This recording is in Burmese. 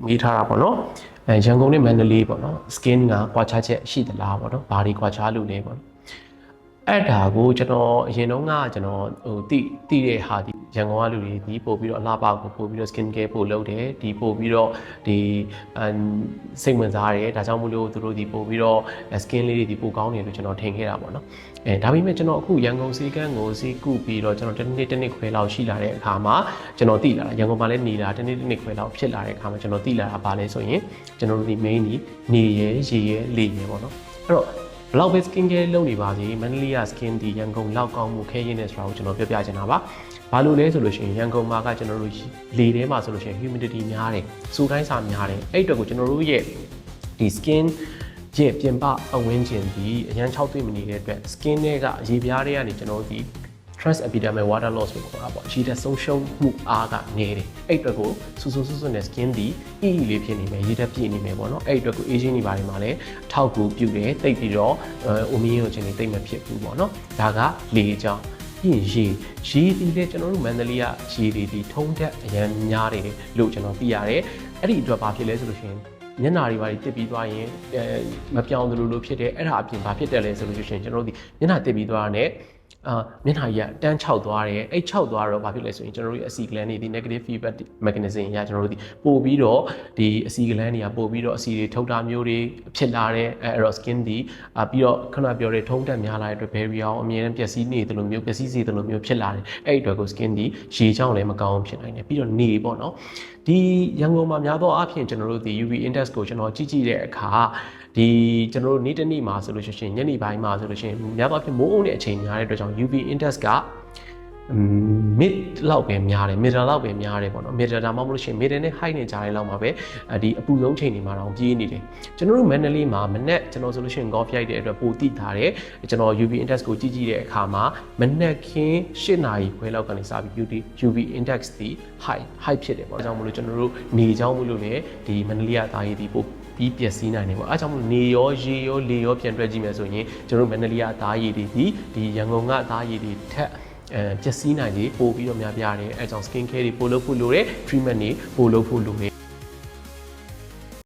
မေးထားတာပေါ့နော်ရန်ကုန်နဲ့မန္တလေးပေါ့နော် skin ကကွာခြားချက်ရှိသလားပေါ့နော်ဘာတွေကွာခြားလို့လဲပေါ့နော်အဲ့ဒါကိုကျွန်တော်အရင်တုန်းကကျွန်တော်တိတဲ့ဟာဒီရန်ကုန်ကလူတွေဒီပို့ပြီးတော့အလှပကိုပို့ပြီးတော့ skin care ပို့လုပ်တယ်ဒီပို့ပြီးတော့ဒီစိတ်ဝင်စားတယ်ဒါကြောင့်မို့လို့သူတို့ဒီပို့ပြီးတော့ skin လေးတွေဒီပို့ကောင်းတယ်လို့ကျွန်တော်ထင်ခဲ့တာပေါ့နော်ဒါပေမဲ့ကျွန်တော်အခုရန်ကုန်စီကန်းကိုစီးကုပြီးတော့ကျွန်တော်တစ်နှစ်ခွဲလောက်ရှိလာတဲ့အခါမှာကျွန်တော်သိလာတာရန်ကုန်မှာလည်းနေလာတစ်နှစ်ခွဲလောက်ဖြစ်လာတဲ့အခါမှာကျွန်တော်သိလာတာပါလဲဆိုရင်ကျွန်တော်တို့ဒီ main နေရရေရလေရပေါ့နော်အဲ့တော့ဘလောက်ပဲ skin care လုပ်နေပါစေမန္တလေးက skin ဒီရန်ကုန်လောက်ကောင်းမှုခဲရင်းနေဆိုတာကိုကျွန်တော်ပြောပြချင်တာပါဘာလို့လဲဆိုလို့ရှိရင်ရန်ကုန်မှာကကျွန်တော်တို့လေထဲမှာဆိုလို့ရှိရင် humidity များတယ်စူတိုင်းစာများတယ်အဲ့အတွက်ကိုကျွန်တော်တို့ရဲ့ဒီ skin ရဲ့ပြင်ပအဝန်းကျင်ဒီအရန်6တွေ့မနေတဲ့အတွက် skin တွေကရေပြားတွေကနေကျွန်တော်တို့ဒီ stress epidermal water loss လို့ခေါ်တာပေါ့ရေဓာတ်ဆုံးရှုံးမှုအားကနေတယ်အဲ့အတွက်ကိုဆူနဲ့ skin ဒီအီလေးဖြစ်နေမယ်ရေဓာတ်ပြည့်နေမယ်ပေါ့နော်အဲ့အတွက်ကို aging တွေပါတယ်မှာလည်းအထောက်အကူပြုတယ်တိတ်ပြီးတော့ omnium ခြင်းတွေတိတ်မဖြစ်ဘူးပေါ့နော်ဒါကလေကြောင်းပြီးရေဒီလေကျွန်တော်တို့မန္တလေးကရေတွေဒီထုံးတက်အရန်များတယ်လို့ကျွန်တော်သိရတယ်အဲ့ဒီအတွက်ဘာဖြစ်လဲဆိုလို့ရှိရင်မျက်နှာတွေပါတစ်ပြီးသွားရင်မပြောင်းသလိုဖြစ်တယ်အဲ့ဒါအပြင်ဘာဖြစ်တယ်လဲဆိုလို့ရှိရင်ကျွန်တော်တို့ဒီမျက်နှာတစ်ပြီးသွားတာ ਨੇ မျက်နှာကြီးကတန်း6သွားတယ်အဲ့6သွားတော့ဘာဖြစ်လဲဆိုရင်ကျွန်တော်တို့ရဲ့အစီဂလန်တွေဒီ negative feedback mechanism အရကျွန်တော်တို့ဒီပို့ပြီးတော့ဒီအစီဂလန်တွေကပို့ပြီးတော့အစီတွေထုတ်တာမျိုးတွေဖြစ်လာတဲ့အဲ့တော့ skin ဒီပြီးတော့ခဏပြောတဲ့ထုံးတက်များလာတဲ့အတွက် barrier အောင်အမြဲတမ်းပျက်စီးနေတယ်လို့မျိုးပျက်စီးစေတယ်လို့မျိုးဖြစ်လာတယ်အဲ့အတွက်ကို skin ဒီရေချောင်းလည်းမကောင်းဖြစ်နိုင်တယ်ပြီးတော့နေပေါ့နော်ဒီရန်ကုန်မှာများသောအားဖြင့်ကျွန်တော်တို့ဒီ UV index ကိုကျွန်တော်ကြည့်တဲ့အခါဒီကျွန်တော်တို့နေ့တစ်နေ့မှာဆိုလို့ရှိရင်ညနေပိုင်းမှာဆိုလို့ရှိရင်များသောအားဖြင့်မိုးအုံတဲ့အချိန်များတဲ့အတွက်ကြောင့် UV index ကmid လောက်ပဲများတယ် middle လောက်ပဲများတယ်ပေါ့နော် middle ဒါမှမဟုတ်လို့ရှိရင် middle နဲ့ high နဲ့ကြားတဲ့လောက်မှာပဲဒီအပူဆုံးချိန်တွေမှာတော့ပြေးနေတယ်ကျွန်တော်တို့ manually မှာမနေ့ကျွန်တော်ဆိုလို့ရှိရင် golf ရိုက်တဲ့အတွက်ပိုတိထားတယ်ကျွန်တော် UV index ကိုကြည့်တဲ့အခါမှာမနေ့ခင်း8နာရီခွဲလောက်ကနေစပြီး UV index ဒီ high ဖြစ်တယ်ပေါ့အဲကြောင့်မလို့ကျွန်တော်တို့နေကြောင်းမလို့လည်းဒီမန္တလေးကသားရည်ဒီပိုပြီးပျက်စီးနိုင်တယ်ပေါ့အဲကြောင့်မလို့နေရောရေရောလေရောပြန်တွက်ကြည့်မယ်ဆိုရင်ကျွန်တော်တို့မန္တလေးကသားရည်ဒီရန်ကုန်ကသားရည်တွေထက်ပျက်စီးနိုင်တယ်ပို့ပြီးတော့များပြားတယ်အဲကြောင့် skin care တွေပို့လို့ဖို့လိုတယ် treatment တွေပို့လို့ဖို့လိုတယ်